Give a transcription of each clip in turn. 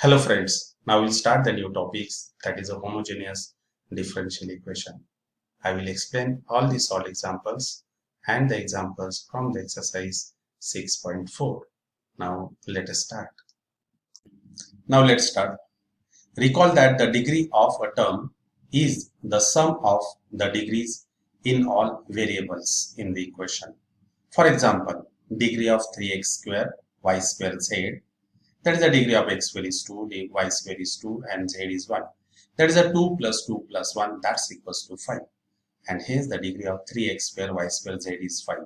Hello friends, now we'll start the new topics, that is a homogeneous differential equation. I will explain all the solved examples and the examples from the exercise 6.4. Now let us start. Now let's start. Recall that the degree of a term is the sum of the degrees in all variables in the equation. For example, degree of 3x square y square z, that is the degree of x square is 2, y square is 2 and z is 1. That is a 2 plus 2 plus 1, that's equals to 5. And hence the degree of 3x square y square z is 5.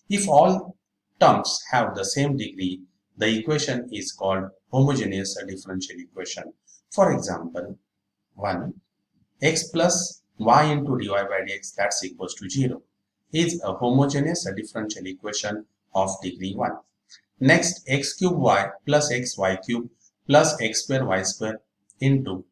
If all terms have the same degree, the equation is called homogeneous differential equation. For example, 1 x plus y into dy by dx, that's equals to 0 is a homogeneous differential equation of degree 1. Next, x cube y plus x y cube plus x square y square into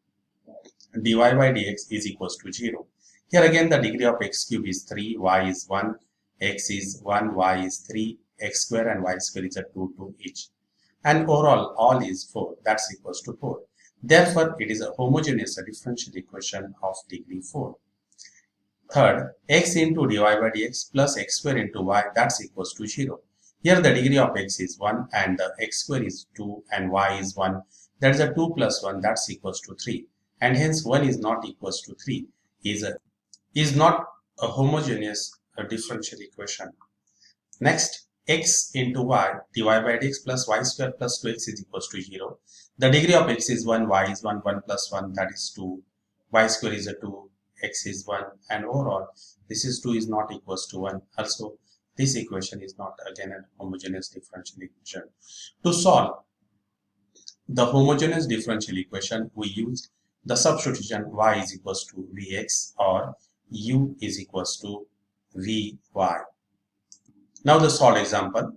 dy by dx is equals to 0. Here again the degree of x cube is 3, y is 1, x is 1, y is 3, x square and y square is a 2, 2 each. And overall all is 4, that's equals to 4. Therefore, it is a homogeneous differential equation of degree 4. Third, x into dy by dx plus x square into y, that's equals to 0. Here the degree of x is 1 and the x square is 2 and y is 1. That is a 2 plus 1, that's equals to 3. And hence 1 is not equals to 3, is not a homogeneous differential equation. Next, x into y dy by dx plus y square plus 2x is equals to 0. The degree of x is 1, y is 1, 1 plus 1, that is 2, y square is a 2, x is 1, and overall this is 2 is not equals to 1. Also, this equation is not again a homogeneous differential equation. To solve the homogeneous differential equation, we use the substitution y is equals to vx or u is equals to vy. Now the solved example.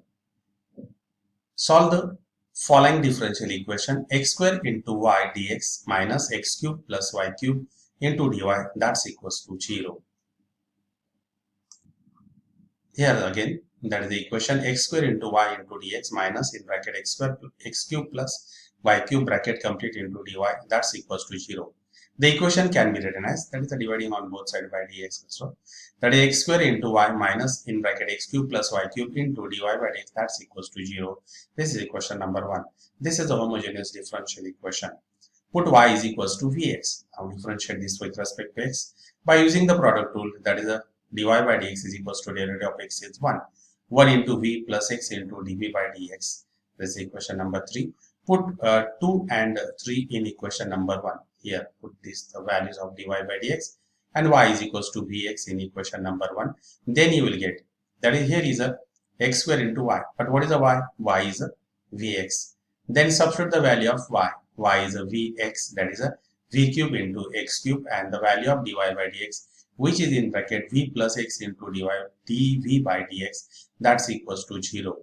Solve the following differential equation: x square into y dx minus x cube plus y cube into dy, that's equals to 0. Here again, that is the equation x square into y into dx minus in bracket x square x cube plus y cube bracket complete into dy, that's equals to 0. The equation can be written as, that is the dividing on both sides by dx also. That is x square into y minus in bracket x cube plus y cube into dy by dx, that's equals to 0. This is equation number 1. This is a homogeneous differential equation. Put y is equals to vx. Now differentiate this with respect to x by using the product rule, that is a dy by dx is equals to derivative of x is 1. 1 into v plus x into dv by dx. This is equation number 3. Put 2 and 3 in equation number 1. Here put this the values of dy by dx and y is equals to vx in equation number 1. Then you will get, that is here is a x square into y. But what is a y? Y is a vx. Then substitute the value of y. Y is a vx, that is a v cube into x cube, and the value of dy by dx, which is in bracket v plus x into dv by dx, that's equals to 0.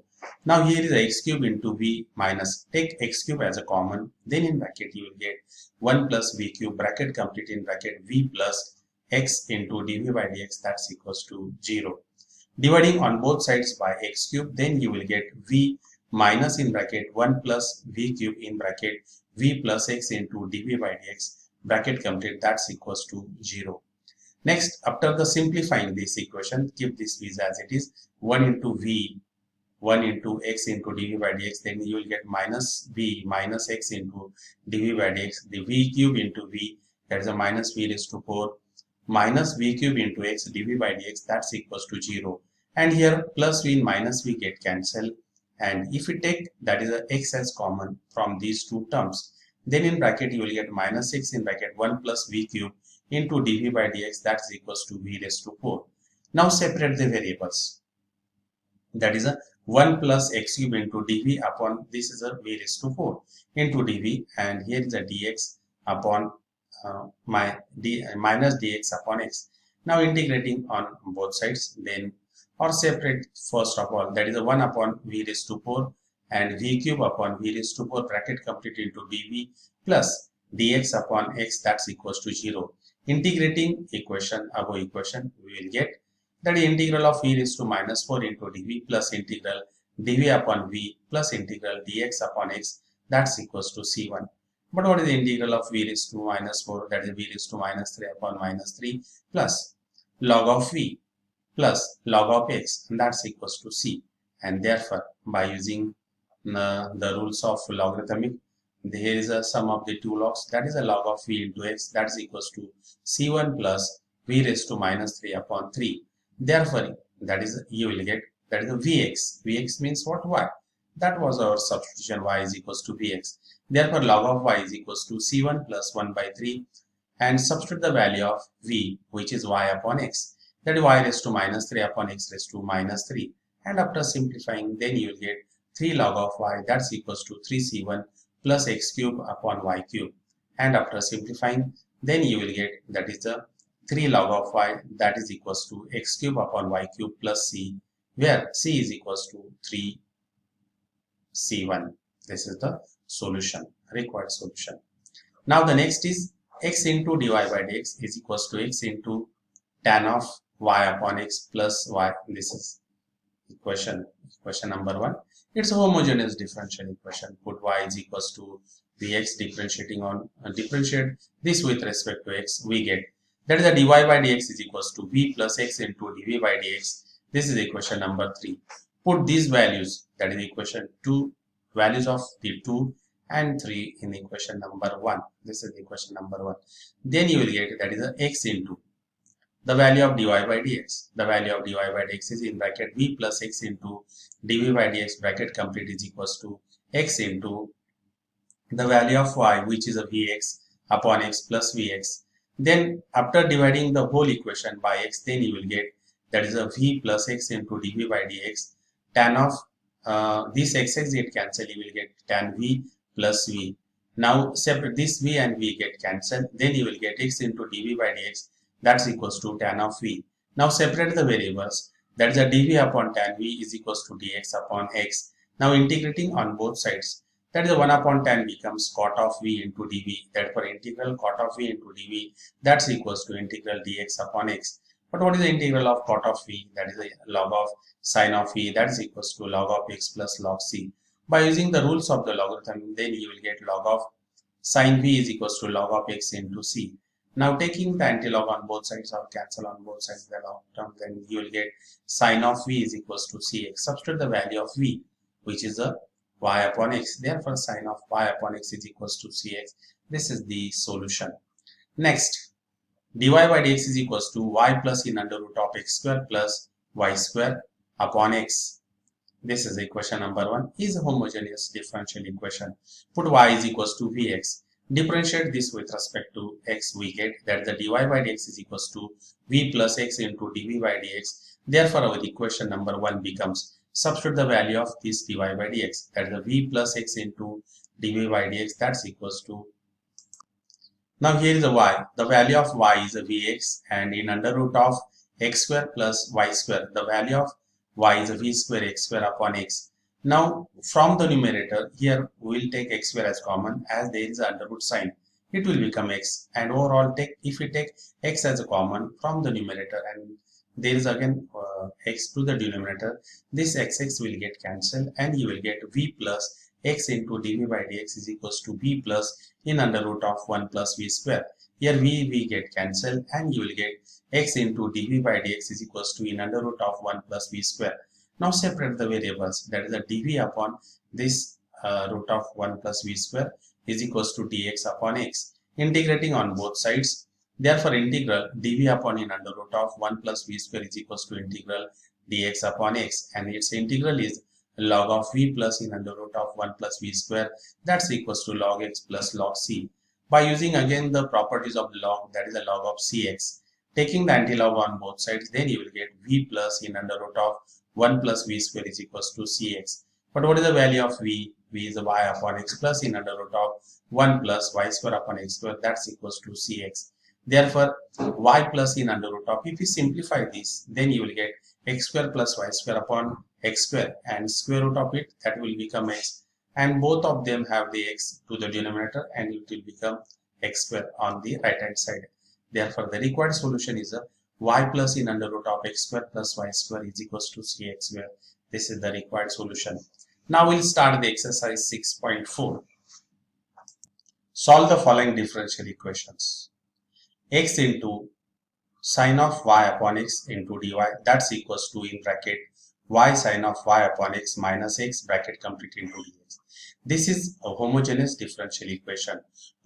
Now here is x cube into v minus, take x cube as a common, then in bracket you will get 1 plus v cube bracket complete in bracket v plus x into dv by dx, that's equals to 0. Dividing on both sides by x cube, then you will get v minus in bracket 1 plus v cube in bracket v plus x into dv by dx bracket complete, that's equals to 0. Next, after the simplifying this equation, keep this v as it is, 1 into v 1 into x into dv by dx, then you will get minus v minus x into dv by dx, the v cube into v, that is a minus v raised to 4 minus v cube into x dv by dx, that's equals to 0. And here plus v minus v get cancelled, and if you take that is a x as common from these two terms, then in bracket you will get minus x in bracket 1 plus v cube into dv by dx, that's equals to v raised to 4. Now separate the variables, that is a 1 plus x cube into dv upon, this is a v raised to 4 into dv, and here is a dx upon minus dx upon x. Now integrating on both sides, then or separate first of all, that is a 1 upon v raised to 4 and v cube upon v raised to 4 bracket complete into dv plus dx upon x, that's equals to 0. Integrating equation above equation, we will get that is integral of e raised to minus 4 into dv plus integral dv upon v plus integral dx upon x, that's equals to c1. But what is the integral of v raised to minus 4, that is v raised to minus 3 upon minus 3 plus log of v plus log of x, and that's equals to c. And therefore, by using the rules of logarithmic, here is a sum of the two logs, that is a log of v into x, that is equals to c1 plus v raised to minus 3 upon 3. Therefore, that is you will get, that is the vx. Vx means what? Y. That was our substitution, y is equals to vx. Therefore, log of y is equals to c1 plus 1 by 3, and substitute the value of v, which is y upon x, that is y raised to minus 3 upon x raised to minus 3. And after simplifying, then you will get 3 log of y, that's equals to 3c1 plus x cube upon y cube. And after simplifying, then you will get, that is the 3 log of y, that is equals to x cube upon y cube plus c, where c is equals to 3c1. This is the solution, required solution. Now the next is x into dy by dx is equals to x into tan of y upon x plus y. This is equation number 1. It's a homogeneous differential equation. Put y is equals to vx, differentiating on differentiate this with respect to x, we get, that is the dy by dx is equals to v plus x into dv by dx. This is equation number 3. Put these values, that is equation 2, values of the 2 and 3 in equation number 1. This is equation number 1. Then you will get, that is the x into the value of dy by dx. The value of dy by dx is in bracket v plus x into dv by dx bracket complete is equals to x into the value of y, which is a vx upon x plus vx. Then after dividing the whole equation by x, then you will get, that is a v plus x into dv by dx. Tan of this x get cancelled, you will get tan v plus v. Now separate this v and v get cancelled, then you will get x into dv by dx, that's equals to tan of v. Now separate the variables, that is a dv upon tan v is equals to dx upon x. Now integrating on both sides, that is 1 upon tan becomes cot of v into dv. Therefore integral cot of v into dv, that's equals to integral dx upon x. But what is the integral of cot of v? That is the log of sine of v, that is equals to log of x plus log c. By using the rules of the logarithm, then you will get log of sine v is equals to log of x into c. Now taking the antilog on both sides or cancel on both sides the log term, then you will get sine of v is equals to cx. Substitute the value of v, which is a y upon x. Therefore sine of y upon x is equals to cx. This is the solution. Next, dy by dx is equals to y plus in under root of x square plus y square upon x. This is equation number 1, is a homogeneous differential equation. Put y is equals to vx. Differentiate this with respect to x, we get that the dy by dx is equals to v plus x into dv by dx. Therefore our equation number 1 becomes, substitute the value of this dy by dx, that is the v plus x into dv by dx, that's equals to, now here is a y, the value of y is a vx, and in under root of x square plus y square, the value of y is a v square x square upon x. Now from the numerator, here we will take x square as common, as there is under root sign, it will become x, and overall if we take x as a common from the numerator and there is again x to the denominator, this xx will get cancelled and you will get v plus x into dv by dx is equals to v plus in under root of 1 plus v square. Here v get cancelled and you will get x into dv by dx is equals to in under root of 1 plus v square. Now separate the variables, that is the dv upon this root of 1 plus v square is equals to dx upon x. Integrating on both sides, therefore integral dv upon in under root of 1 plus v square is equals to integral dx upon x, and its integral is log of v plus in under root of 1 plus v square, that's equals to log x plus log c. By using again the properties of the log, that is the log of cx, taking the antilog on both sides, then you will get v plus in under root of 1 plus v square is equals to cx. But what is the value of v? V is the y upon x plus in under root of 1 plus y square upon x square, that's equals to cx. Therefore y plus in under root of, if you simplify this, then you will get x square plus y square upon x square, and square root of it, that will become x, and both of them have the x to the denominator and it will become x square on the right hand side. Therefore the required solution is a y plus in under root of x square plus y square is equals to cx, where this is the required solution. Now we'll start the exercise 6.4. Solve the following differential equations. X into sine of y upon x into dy, that's equals to in bracket y sine of y upon x minus x bracket complete into dx. This is a homogeneous differential equation.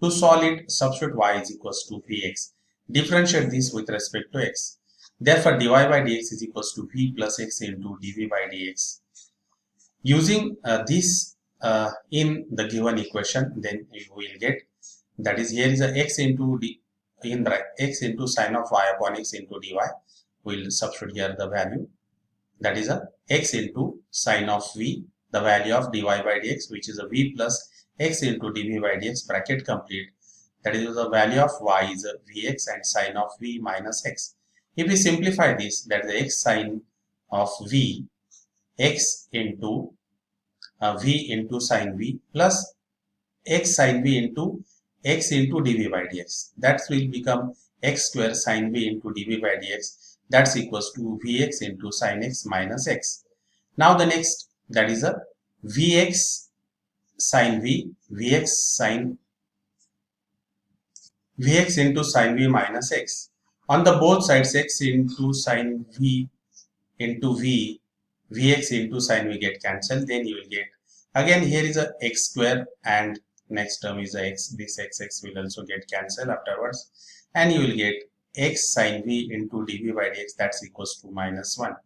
To solve it, substitute y is equals to vx. Differentiate this with respect to x. Therefore, dy by dx is equals to v plus x into dv by dx. Using this in the given equation, then you will get, that is, here is a x into d in x into sine of y upon x into dy. We'll substitute here the value, that is a x into sine of v, the value of dy by dx, which is a v plus x into dv by dx bracket complete. That is, the value of y is a vx and sine of v minus x. If we simplify this, that is the x sine of v, x into v into sine v plus x sine v into x into dv by dx. That will become x square sine v into dv by dx. That's equals to vx into sine x minus x. Now the next, that is a vx sine v, vx into sine v minus x. On the both sides, x into sine v into v, vx into sine v get cancelled. Then you will get, again here is a x square and next term is a x. This x will also get cancelled afterwards, and you will get x sine v into dv by dx, that's equals to minus 1.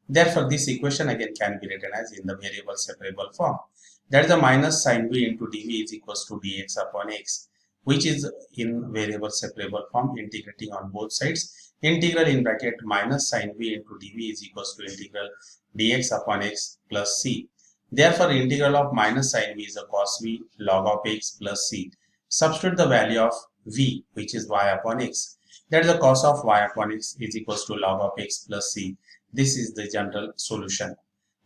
Therefore, this equation again can be written as in the variable separable form. That is the minus sine v into dv is equals to dx upon x, which is in variable separable form, integrating on both sides. Integral in bracket minus sine v into dv is equals to integral dx upon x plus c. Therefore, integral of minus sine v is a cos v log of x plus c. Substitute the value of v, which is y upon x. That is the cos of y upon x is equals to log of x plus c. This is the general solution.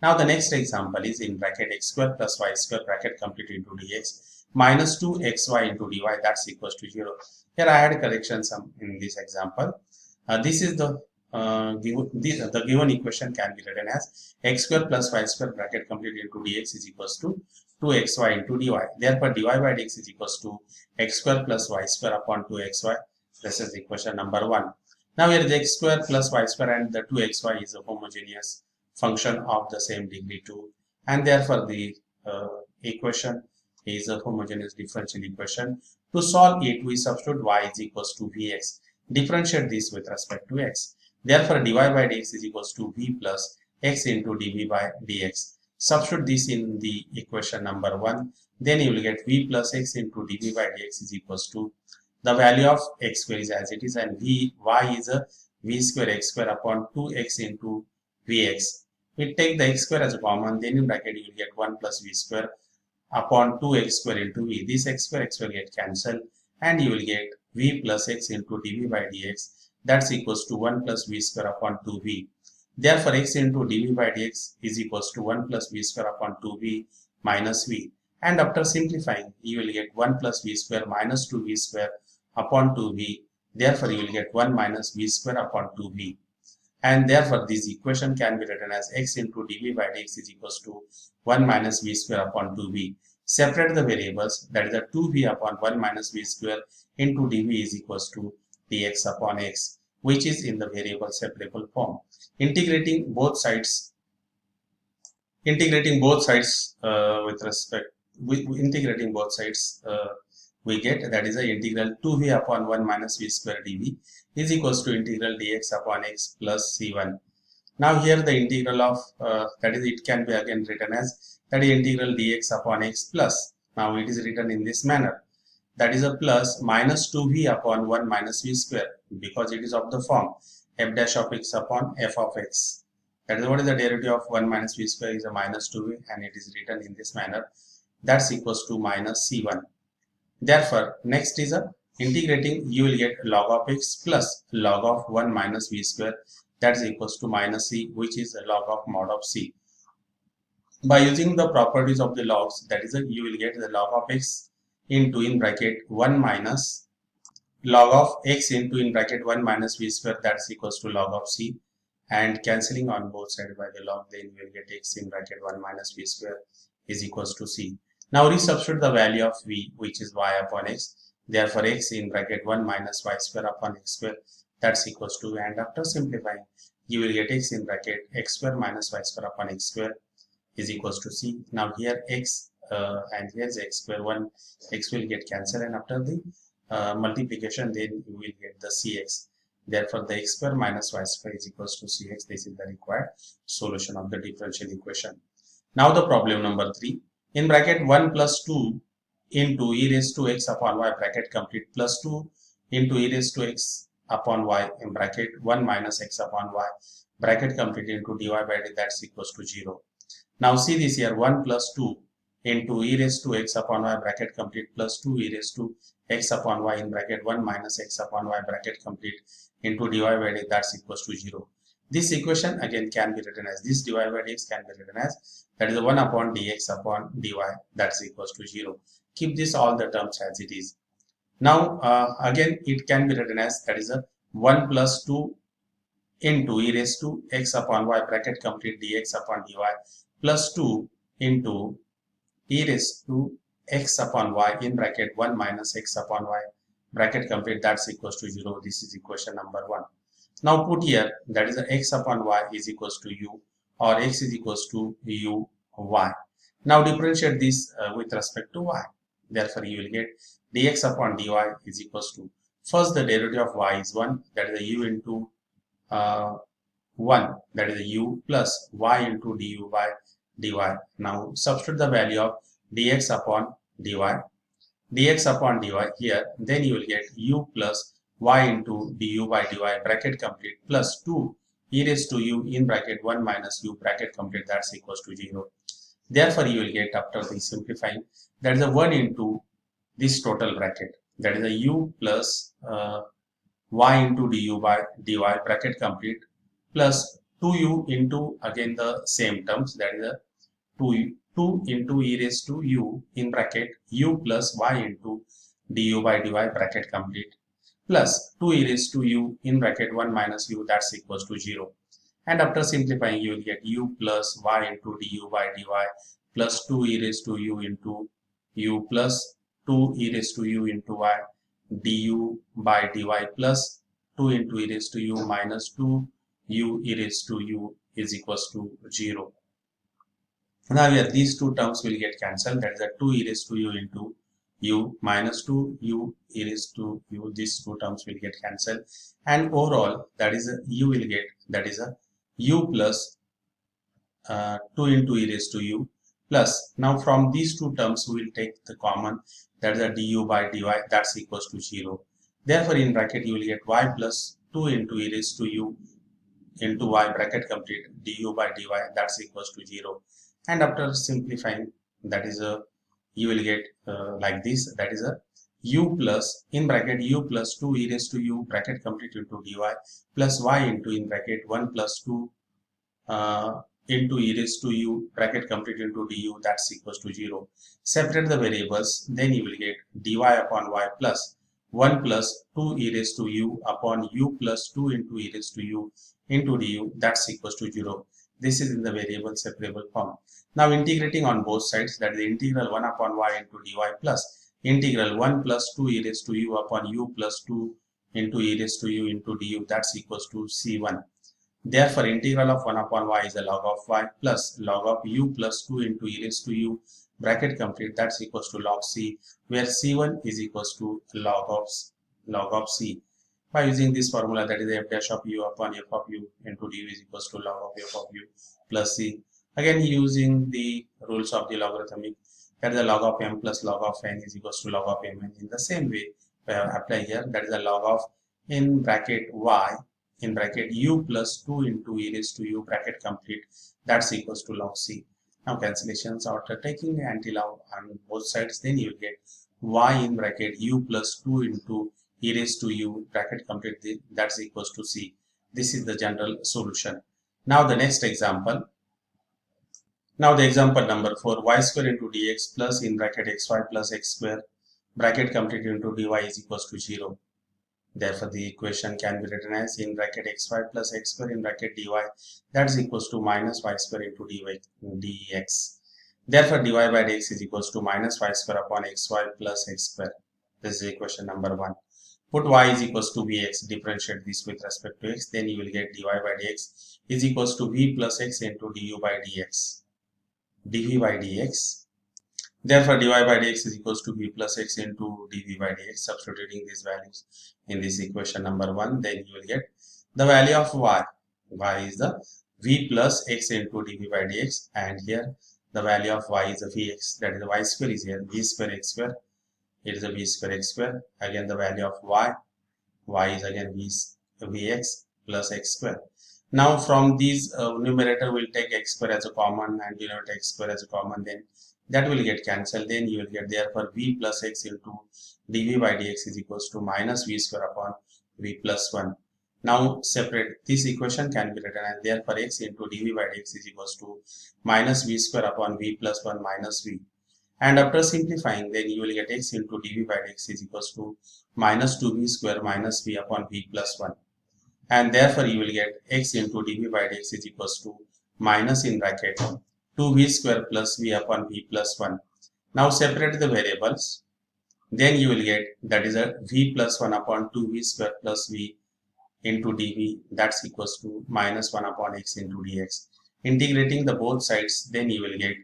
Now the next example is in bracket x square plus y square bracket complete into dx minus 2xy into dy, that's equals to 0. Here I had correction some in this example. This is the given equation can be written as x square plus y square bracket complete into dx is equals to 2xy into dy. Therefore, dy by dx is equals to x square plus y square upon 2xy. This is equation number 1. Now here the x square plus y square and the 2xy is a homogeneous function of the same degree 2, and therefore the equation is a homogeneous differential equation. To solve it, we substitute y is equals to vx. Differentiate this with respect to x. Therefore, dy by dx is equals to v plus x into dv by dx. Substitute this in the equation number 1. Then you will get v plus x into dv by dx is equals to the value of x square is as it is, and y is a v square x square upon 2x into vx. We take the x square as a common, then in bracket you will get 1 plus v square upon 2x square into v. This x square get cancelled, and you will get v plus x into dv by dx, that's equals to 1 plus v square upon 2v. Therefore, x into dv by dx is equals to 1 plus v square upon 2v minus v. And after simplifying, you will get 1 plus v square minus 2v square upon 2v. Therefore, you will get 1 minus v square upon 2v. And therefore, this equation can be written as x into dv by dx is equals to 1 minus v square upon 2v. Separate the variables, that is the 2v upon 1 minus v square into dv is equals to dx upon x, which is in the variable separable form. Integrating both sides with respect, integrating both sides, we get, that is the integral 2v upon 1 minus v square dv is equals to integral dx upon x plus c1. Now here the integral of, that is, it can be again written as, that is integral dx upon x plus, now it is written in this manner, that is a plus minus 2v upon 1 minus v square, because it is of the form f dash of x upon f of x. That is, what is the derivative of 1 minus v square is a minus 2v, and it is written in this manner, that's equals to minus c1. Therefore, next is a integrating, you will get log of x plus log of 1 minus v square, that is equals to minus c, which is a log of mod of c. By using the properties of the logs, that is, you will get the log of x into in bracket 1 minus log of x into in bracket 1 minus v square, that is equals to log of c, and cancelling on both sides by the log, then you will get x in bracket 1 minus v square is equals to c. Now resubstitute the value of v, which is y upon x. Therefore, x in bracket 1 minus y square upon x square, that's equals to, and after simplifying, you will get x in bracket x square minus y square upon x square is equals to c. Now here x and here's x square, one x will get cancelled, and after the multiplication, then you will get the cx. Therefore, the x square minus y square is equals to cx. This is the required solution of the differential equation. Now the problem number 3. In bracket 1 plus 2 into e raised to x upon y bracket complete plus 2 into e raised to x upon y in bracket 1 minus x upon y bracket complete into dy by dt, that's equals to 0. Now see this here, 1 plus 2 into e raised to x upon y bracket complete plus 2 e raised to x upon y in bracket 1 minus x upon y bracket complete into dy by dt, that's equals to 0. This equation again can be written as, this dy by dx can be written as, that is 1 upon dx upon dy, that's equals to 0. Keep this all the terms as it is. Now again it can be written as, that is a 1 plus 2 into e raised to x upon y bracket complete dx upon dy plus 2 into e raised to x upon y in bracket 1 minus x upon y bracket complete, that's equals to 0. This is equation number 1. Now put here, that is x upon y is equals to u, or x is equals to u y. Now differentiate this with respect to y. Therefore you will get dx upon dy is equals to, first the derivative of y is 1, that is a u into 1, that is a u plus y into du by dy. Now substitute the value of dx upon dy, dx upon dy here, then you will get u plus y into du by dy bracket complete plus 2 e raised to u in bracket 1 minus u bracket complete, that's equals to 0. Therefore you will get, after the simplifying, that is a 1 into this total bracket, that is a u plus y into du by dy bracket complete plus 2u into again the same terms, that is a 2 into e raised to u in bracket u plus y into du by dy bracket complete plus 2 e raised to u in bracket 1 minus u, that's equals to 0. And after simplifying, you will get u plus y into du by dy plus 2 e raised to u into u plus 2 e raised to u into y du by dy plus 2 into e raised to u minus 2 u e raised to u is equals to 0. Now here these two terms will get cancelled, that is a 2 e raised to u into u minus 2 u e raised to u, these two terms will get cancelled, and overall that is a, you will get, that is a u plus 2 into e raised to u plus, now from these two terms we will take the common, that is a du by dy, that's equals to 0. Therefore in bracket you will get y plus 2 into e raised to u into y bracket complete du by dy, that's equals to 0. And after simplifying, that is a, you will get like this, that is a u plus in bracket u plus 2 e raised to u bracket complete into dy plus y into in bracket 1 plus 2 into e raised to u bracket complete into du, that's equals to 0. Separate the variables, then you will get dy upon y plus 1 plus 2 e raised to u upon u plus 2 into e raised to u into du, that's equals to 0. This is in the variable separable form. Now integrating on both sides, that is the integral 1 upon y into dy plus integral 1 plus 2 e raised to u upon u plus 2 into e raised to u into du, that's equals to c1. Therefore integral of 1 upon y is a log of y plus log of u plus 2 into e raised to u bracket complete, that's equals to log c, where c1 is equals to log of c. By using this formula, that is f dash of u upon f of u into du is equals to log of f of u plus c. Again using the rules of the logarithmic, that is the log of m plus log of n is equals to log of mn. In the same way apply here, that is the log of in bracket y in bracket u plus 2 into e raised to u bracket complete, that's equals to log c. Now cancellations, after taking anti-log on both sides, then you will get y in bracket u plus 2 into e raised to u bracket complete, that's equals to c. This is the general solution. Now the next example. Now the example number 4, y square into dx plus in bracket xy plus x square bracket complete into dy is equals to 0. Therefore the equation can be written as in bracket xy plus x square in bracket dy, that is equals to minus y square into dy dx. Therefore, dy by dx is equals to minus y square upon xy plus x square. This is equation number 1. Put y is equals to vx, differentiate this with respect to x, then you will get dy by dx is equals to v plus x into du by dx. dv by dx. Therefore, dy by dx is equals to v plus x into dv by dx. Substituting these values in this equation number 1, then you will get the value of y. Y is the v plus x into dv by dx, and here the value of y is a vx, that is the y square is here, v square x square, it is a v square x square. Again the value of y is again vx plus x square. Now from these numerator will take x square as a common and denominator x square as a common, then that will get cancelled, then you will get therefore v plus x into dv by dx is equals to minus v square upon v plus 1. Now separate, this equation can be written as therefore x into dv by dx is equals to minus v square upon v plus 1 minus v. And after simplifying, then you will get x into dv by dx is equals to minus 2v square minus v upon v plus 1. And therefore you will get x into dv by dx is equals to minus in bracket 2v square plus v upon v plus 1. Now separate the variables. Then you will get that is a v plus 1 upon 2v square plus v into dv, that's equals to minus 1 upon x into dx. Integrating the both sides, then you will get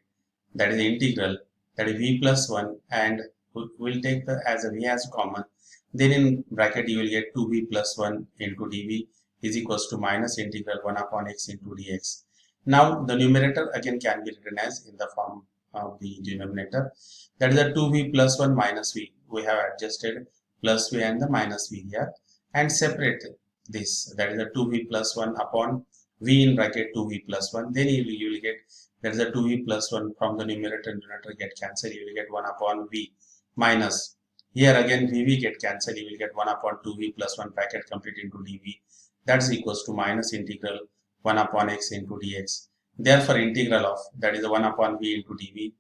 that is the integral, that is v plus 1, and we'll take the as a v as common, then in bracket you will get 2v plus 1 into dv is equals to minus integral 1 upon x into dx. Now the numerator again can be written as in the form of the denominator, that is a 2v plus 1 minus v, we have adjusted plus v and the minus v here, and separate this, that is a 2v plus 1 upon v in bracket 2v plus 1, then you will get that is a 2v plus 1 from the numerator and denominator get cancelled, you will get 1 upon v minus, here again vv get cancelled, you will get 1 upon 2v plus 1 bracket complete into dv, that's equals to minus integral 1 upon x into dx. Therefore integral of that is a 1 upon v into dv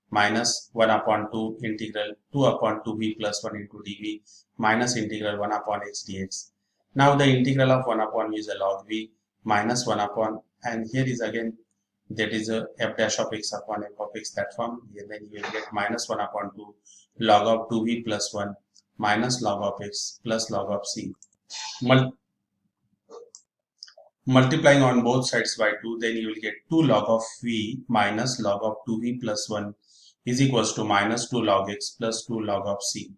minus 1 upon 2 integral 2 upon 2v plus 1 into dv minus integral 1 upon x dx. Now the integral of 1 upon v is a log v minus 1 upon, and here is again that is a f dash of x upon f of x, that form. Here then you will get minus 1 upon 2 log of 2v plus 1 minus log of x plus log of c. Multiplying on both sides by 2, then you will get 2 log of v minus log of 2v plus 1 is equals to minus 2 log x plus 2 log of c.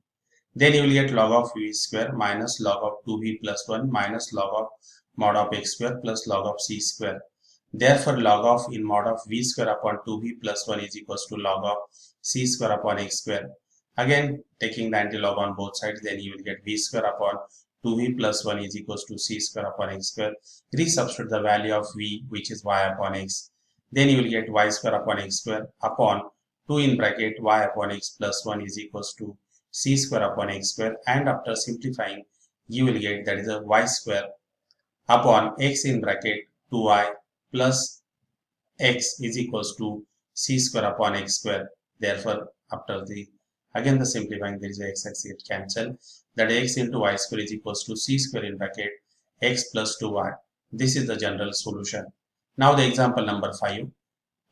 Then you will get log of v square minus log of 2v plus 1 minus log of mod of x square plus log of c square. Therefore log of in mod of v square upon 2v plus 1 is equals to log of c square upon x square. Again taking the antilog on both sides, then you will get v square upon 2v plus 1 is equals to c square upon x square. Resubstitute the value of v, which is y upon x. Then you will get y square upon x square upon 2 in bracket y upon x plus 1 is equals to c square upon x square, and after simplifying you will get that is a y square upon x in bracket 2y plus x is equals to c square upon x square. Therefore after the again the simplifying, there is a x axis cancel, that x into y square is equals to c square in bracket x plus 2y. This is the general solution. Now the example number 5,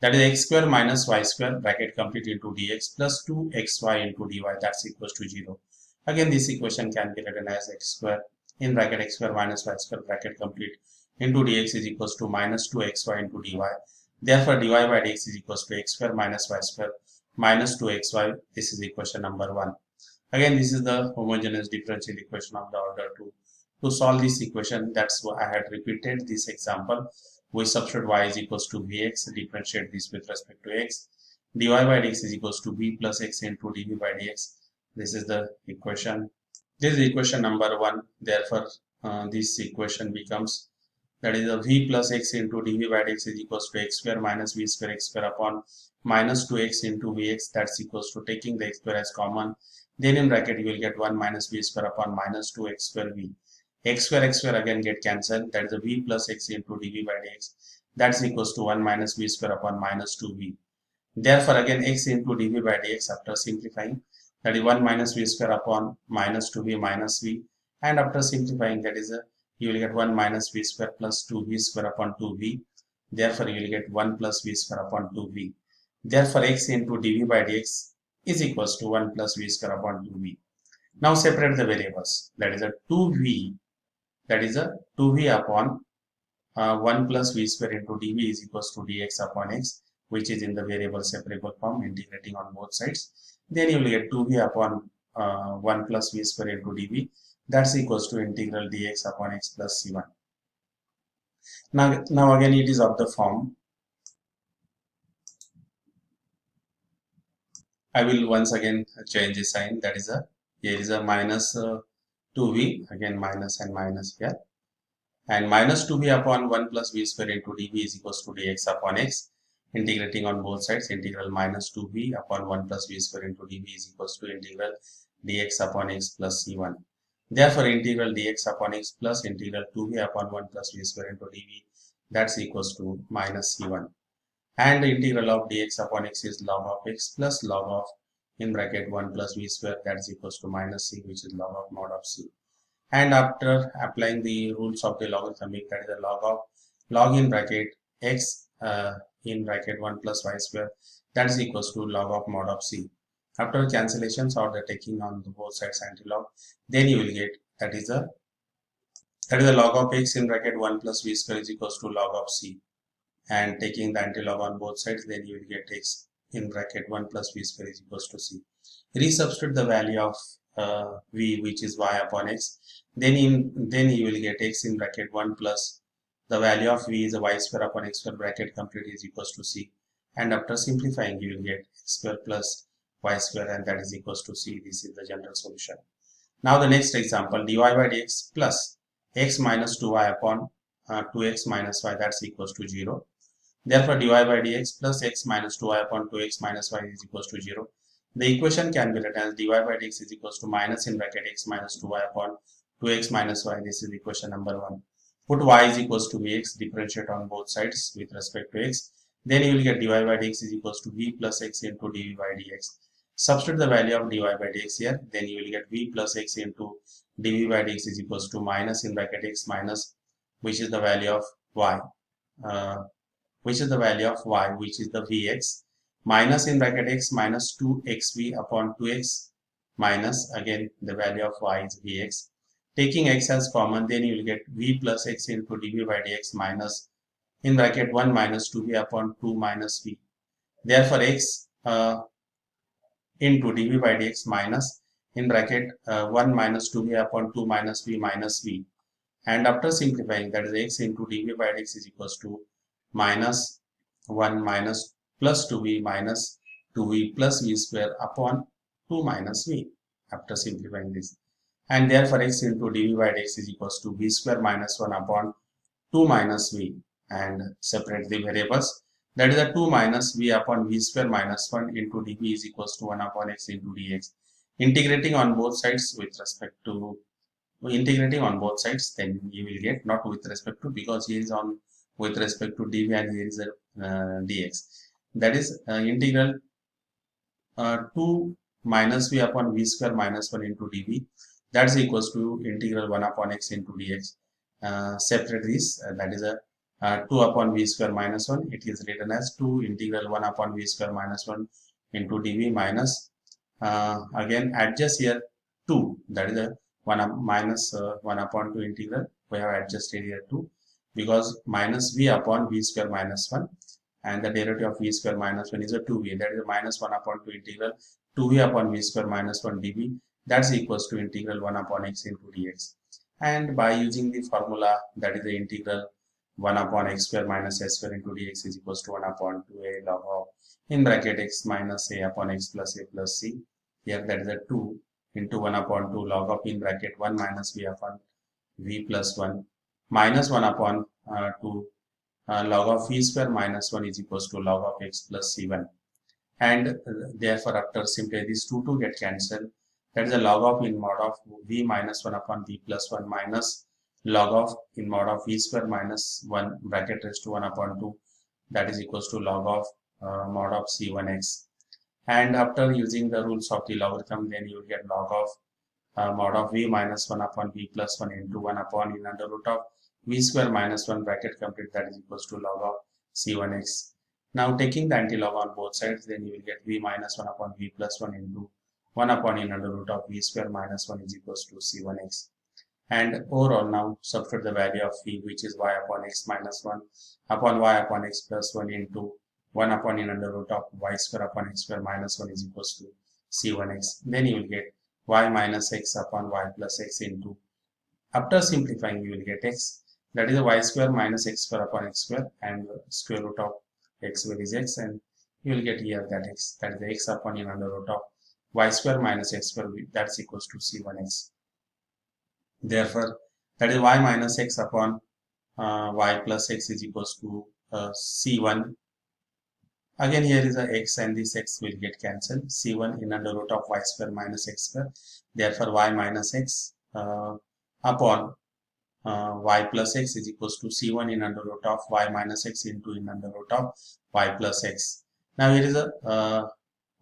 that is x square minus y square bracket complete into dx plus 2xy into dy, that's equals to 0. Again this equation can be written as x square in bracket x square minus y square bracket complete into dx is equals to minus 2xy into dy. Therefore dy by dx is equals to x square minus y square minus 2xy. This is equation number 1. Again this is the homogeneous differential equation of the order 2. To solve this equation, that's why I had repeated this example. We substitute y is equals to vx, differentiate this with respect to x. dy by dx is equals to v plus x into dv by dx. This is the equation. This is equation number 1. Therefore, this equation becomes that is a v plus x into dv by dx is equals to x square minus v square x square upon minus 2x into vx, that's equals to taking the x square as common. Then in bracket you will get 1 minus v square upon minus 2x square v. X square again get cancelled, that is a v plus x into dv by dx, that's equals to 1 minus v square upon minus 2v. Therefore again x into dv by dx after simplifying, that is 1 minus v square upon minus 2v minus v, and after simplifying that is a you will get 1 minus v square plus 2v square upon 2v. Therefore you will get 1 plus v square upon 2v. Therefore, x into dv by dx is equals to 1 plus v square upon 2v. Now separate the variables. That is a 2v. That is a 2v upon 1 plus v square into dv is equals to dx upon x, which is in the variable separable form, integrating on both sides. Then you will get 2v upon 1 plus v square into dv. That's equals to integral dx upon x plus c1. Now again it is of the form. I will once again change the sign. That is here is a minus 2v, again minus and minus here, and minus 2v upon 1 plus v square into dv is equals to dx upon x, integrating on both sides. Integral minus 2v upon 1 plus v square into dv is equals to integral dx upon x plus c1. Therefore, integral dx upon x plus integral 2v upon 1 plus v square into dv, that's equals to minus c1. And the integral of dx upon x is log of x plus log of in bracket 1 plus v square, that is equals to minus c, which is log of mod of c. And after applying the rules of the logarithmic, that is the log in bracket x in bracket 1 plus y square, that is equals to log of mod of c. After cancellations or the taking on the both sides anti-log, then you will get that is the log of x in bracket 1 plus v square is equals to log of c, and taking the anti-log on both sides, then you will get x in bracket 1 plus v square is equals to c. Resubstitute the value of v, which is y upon x, then you will get x in bracket 1 plus the value of v is a y square upon x square bracket complete is equals to c, and after simplifying you will get x square plus y square, and that is equals to c. This is the general solution. Now the next example, dy by dx plus x minus 2y upon 2x minus y, that's equals to 0. Therefore, dy by dx plus x minus 2y upon 2x minus y is equals to 0. The equation can be written as dy by dx is equals to minus in bracket x minus 2y upon 2x minus y. This is equation number 1. Put y is equals to vx, differentiate on both sides with respect to x. Then you will get dy by dx is equals to v plus x into dv by dx. Substitute the value of dy by dx here. Then you will get v plus x into dv by dx is equals to minus in bracket x minus, which is the value of y. Which is the value of y, which is the vx, minus in bracket x minus 2xv upon 2x minus, again the value of y is vx. Taking x as common, then you will get v plus x into dv by dx minus in bracket 1 minus 2v upon 2 minus v. Therefore, x into dv by dx minus in bracket 1 minus 2v upon 2 minus v minus v. And after simplifying, that is x into dv by dx is equals to minus 1 minus plus 2v minus 2v plus v square upon 2 minus v, after simplifying this. And therefore x into dv by dx is equals to v square minus 1 upon 2 minus v, and separate the variables. That is a 2 minus v upon v square minus 1 into dv is equals to 1 upon x into dx. Integrating on both sides with respect to then you will get not with respect to, because here is on with respect to dv and here is a dx. That is integral 2 minus v upon v square minus 1 into dv, that is equals to integral 1 upon x into dx. Separate this, that is a 2 upon v square minus 1, it is written as 2 integral 1 upon v square minus 1 into dv minus, again adjust here 2, that is a 1 minus 1 upon 2 integral, we have adjusted here 2, because minus v upon v square minus 1, and the derivative of v square minus 1 is a 2v, that is a minus 1 upon 2 integral 2v upon v square minus 1 dv, that's equals to integral 1 upon x into dx. And by using the formula, that is the integral 1 upon x square minus s square into dx is equals to 1 upon 2a log of in bracket x minus a upon x plus a plus c. Here that is a 2 into 1 upon 2 log of in bracket 1 minus v upon v plus 1 minus 1 upon 2 log of v square minus 1 is equals to log of x plus c1. And therefore after simply these two get cancelled, that is a log of in mod of v minus 1 upon v plus 1 minus log of in mod of v square minus 1 bracket raised to 1 upon 2, that is equals to log of mod of c1x. And after using the rules of the logarithm, then you will get log of mod of v minus 1 upon v plus 1 into 1 upon in under root of v square minus 1 bracket complete, that is equals to log of c1x. Now taking the antilog on both sides, then you will get v minus 1 upon v plus 1 into 1 upon in under root of v square minus 1 is equals to c1x. And overall now substitute the value of v, which is y upon x minus 1 upon y upon x plus 1 into 1 upon in under root of y square upon x square minus 1 is equals to c1x. Then you will get y minus x upon y plus x into, after simplifying you will get x, that is y square minus x square upon x square, and square root of x square is x, and you will get here that x, that is the x upon in under root of y square minus x square, that's equals to c1x. Therefore, that is y minus x upon y plus x is equals to c1. Again here is a x and this x will get cancelled. c1 in under root of y square minus x square. Therefore, y minus x upon y plus x is equals to c1 in under root of y minus x into in under root of y plus x. Now here is a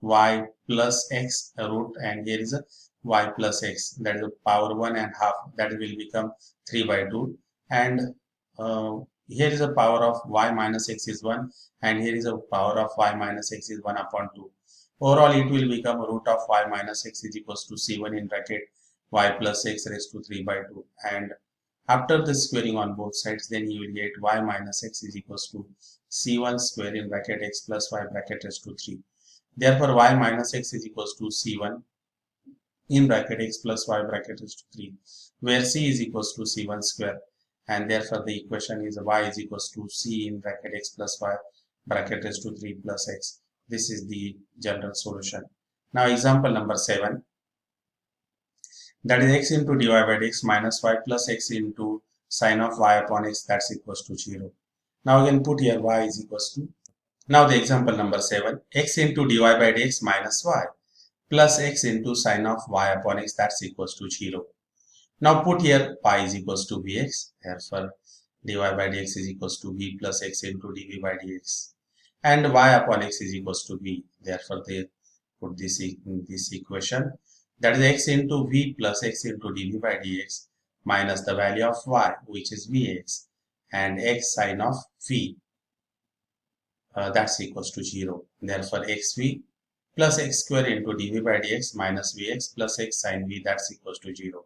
y plus x root, and here is a y plus x, that is a power 1 and half, that will become 3 by 2, and here is a power of y minus x is 1, and here is a power of y minus x is 1 upon 2. Overall it will become root of y minus x is equals to c1 in bracket y plus x raised to 3 by 2, and after the squaring on both sides, then you will get y minus x is equals to c1 square in bracket x plus y bracket raised to 3. Therefore, y minus x is equals to c1 in bracket x plus y bracket raised to 3, where c is equals to c1 square, and therefore the equation is y is equals to c in bracket x plus y bracket raised to 3 plus x. This is the general solution. Now example number 7, that is x into dy by dx minus y plus x into sine of y upon x, that's equals to 0. Now again put here y is equals to, now the example number 7, x into dy by dx minus y plus x into sine of y upon x, that's equals to 0. Now put here pi is equals to vx, therefore dy by dx is equals to v plus x into dv by dx, and y upon x is equals to v, therefore they put this in this equation, that is x into v plus x into dv by dx minus the value of y, which is vx, and x sine of v, that's equals to 0. Therefore xv plus x square into dv by dx minus vx plus x sine v, that's equals to 0.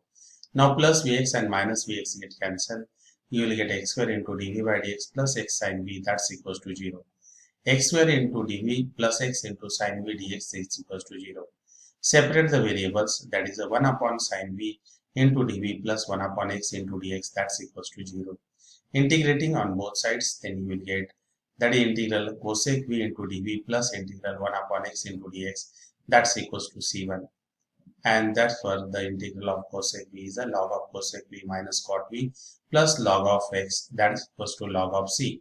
Now plus vx and minus vx get cancelled. You will get x square into dv by dx plus x sine v, that's equals to 0. X square into dv plus x into sine v dx is equals to 0. Separate the variables, that is a 1 upon sine v into dv plus 1 upon x into dx, that's equals to 0. Integrating on both sides, then you will get that is integral cosec v into dv plus integral 1 upon x into dx, that's equals to c1. And therefore the integral of cosec v is a log of cosec v minus cot v plus log of x, that is equals to log of c.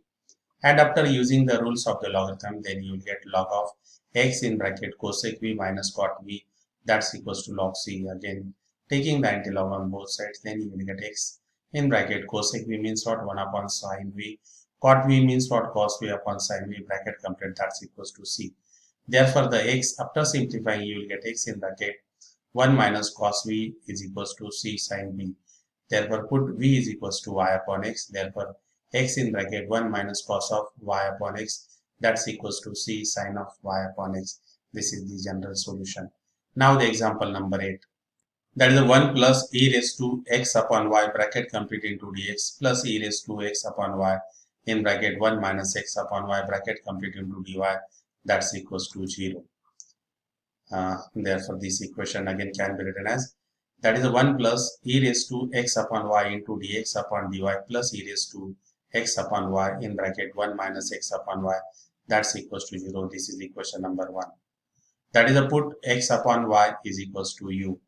And after using the rules of the logarithm, then you will get log of x in bracket cosec v minus cot v, that's equals to log c. Again taking the antilog on both sides, then you will get x in bracket cosec v means what, 1 upon sine v, cot v means what, cos v upon sine v, bracket complete, that's equals to c. Therefore the x, after simplifying, you will get x in bracket 1 minus cos v is equals to c sine v. Therefore put v is equals to y upon x, therefore x in bracket 1 minus cos of y upon x, that's equals to c sine of y upon x. This is the general solution. Now the example number 8, that is 1 plus e raised to x upon y bracket complete into dx plus e raised to x upon y in bracket 1 minus x upon y bracket complete into dy, that's equals to 0. Therefore this equation again can be written as, that is 1 plus e raised to x upon y into dx upon dy plus e raised to x upon y in bracket 1 minus x upon y, that's equals to 0. This is equation number 1. That is put x upon y is equals to u,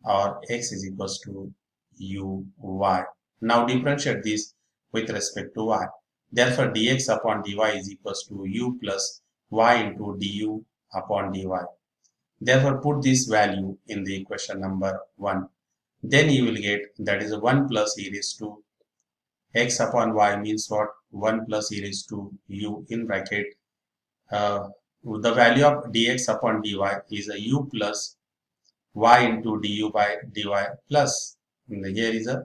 or x is equals to u y. Now differentiate this with respect to y. Therefore dx upon dy is equals to u plus y into du upon dy. Therefore put this value in the equation number 1. Then you will get, that is 1 plus e raised to x upon y means what, 1 plus e raised to u in bracket the value of dx upon dy is a u plus y into du by dy plus here is a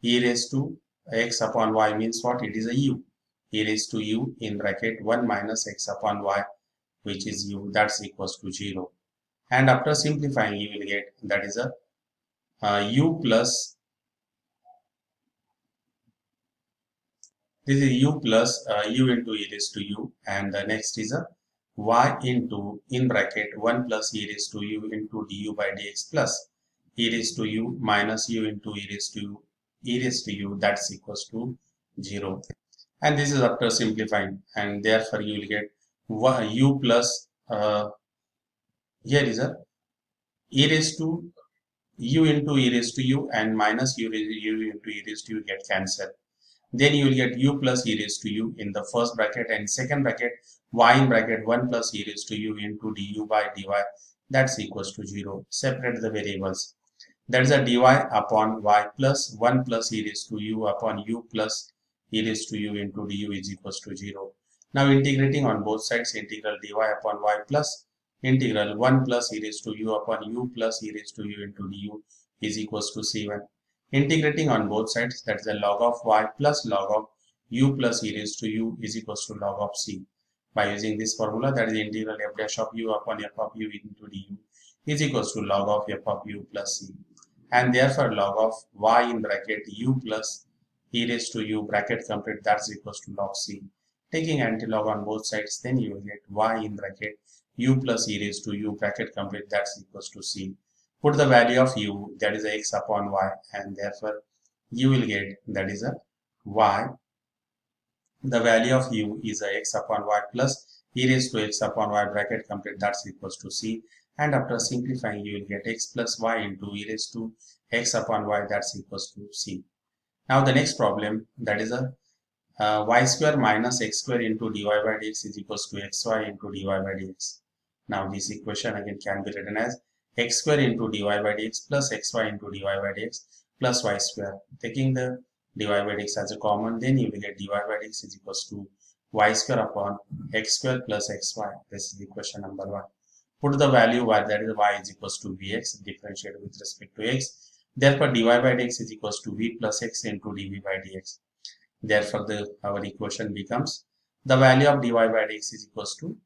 e raised to x upon y means what, it is a u. e raised to u in bracket 1 minus x upon y, which is u, that's equals to 0. And after simplifying, you will get that is a u plus, this is u plus u into e raised to u, and the next is a y into in bracket 1 plus e raised to u into du by dx plus e raised to u minus u into e raised to u, that's equals to 0. And this is after simplifying, and therefore you will get u plus here is a e raised to u into e raised to u and minus u into e raised to u get cancelled. Then you will get u plus e raised to u in the first bracket, and second bracket y in bracket 1 plus e raised to u into du by dy, that's equals to 0. Separate the variables. That is a dy upon y plus 1 plus e raised to u upon u plus e raised to u into du is equals to 0. Now integrating on both sides, integral dy upon y plus integral 1 plus e raised to u upon u plus e raised to u into du is equals to c1. Integrating on both sides, that is the log of y plus log of u plus e raised to u is equals to log of c. By using this formula, that is integral f dash of u upon f of u into du is equals to log of f of u plus c. And therefore log of y in bracket u plus e raised to u bracket complete, that's equals to log c. Taking antilog on both sides, then you will get y in bracket u plus e raised to u bracket complete, that's equals to c. Put the value of u, that is a x upon y, and therefore you will get that is a y. The value of u is a x upon y plus e raised to x upon y bracket complete, that's equals to c. And after simplifying, you will get x plus y into e raised to x upon y, that's equals to c. Now the next problem, that is a y square minus x square into dy by dx is equals to xy into dy by dx. Now this equation again can be written as x square into dy by dx plus xy into dy by dx plus y square. Taking the dy by dx as a common, then you will get dy by dx is equals to y square upon x square plus xy. This is equation number 1. Put the value y, that is y is equals to vx, differentiate with respect to x. Therefore dy by dx is equals to v plus x into dv by dx. Therefore our equation becomes the value of dy by dx is equals to,